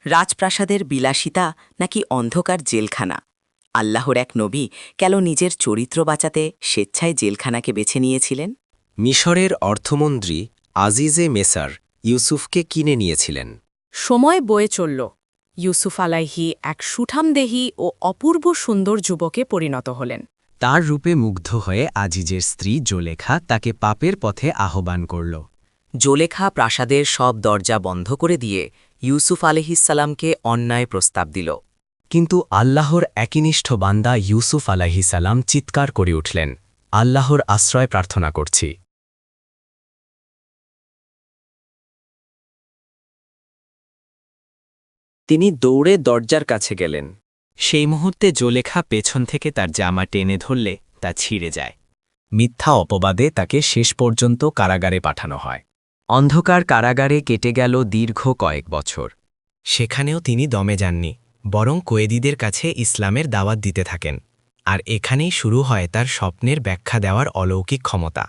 রাজপ্রাসাদের বিলাসিতা নাকি অন্ধকার জেলখানা? আল্লাহর এক নবী কেন নিজের চরিত্র বাঁচাতে স্বেচ্ছায় জেলখানাকে বেছে নিয়েছিলেন? মিশরের অর্থমন্ত্রী আজিজে মেসার ইউসুফকে কিনে নিয়েছিলেন। সময় বয়ে চলল। ইউসুফ আলাইহি এক সুঠামদেহী ও অপূর্ব সুন্দর যুবকে পরিণত হলেন। তার রূপে মুগ্ধ হয়ে আজিজের স্ত্রী জোলেখা তাকে পাপের পথে আহ্বান করল। জোলেখা প্রাসাদের সব দরজা বন্ধ করে দিয়ে ইউসুফ আলহিসাল্লামকে অন্যায় প্রস্তাব দিল। কিন্তু আল্লাহর একনিষ্ঠ বান্দা ইউসুফ আলাইহিসাল্লাম চিৎকার করে উঠলেন, আল্লাহর আশ্রয় প্রার্থনা করছি। তিনি দৌড়ে দরজার কাছে গেলেন। সেই মুহূর্তে জোলেখা পেছন থেকে তার জামা টেনে ধরলে তা ছিঁড়ে যায়। মিথ্যা অপবাদে তাকে শেষ পর্যন্ত কারাগারে পাঠানো হয়। অন্ধকার কারাগারে কেটে গেল দীর্ঘ কয়েক বছর। সেখানেও তিনি দমে যাননি, বরং কয়েদিদের কাছে ইসলামের দাওয়াত দিতে থাকেন। আর এখানেই শুরু হয় তার স্বপ্নের ব্যাখ্যা দেওয়ার অলৌকিক ক্ষমতা।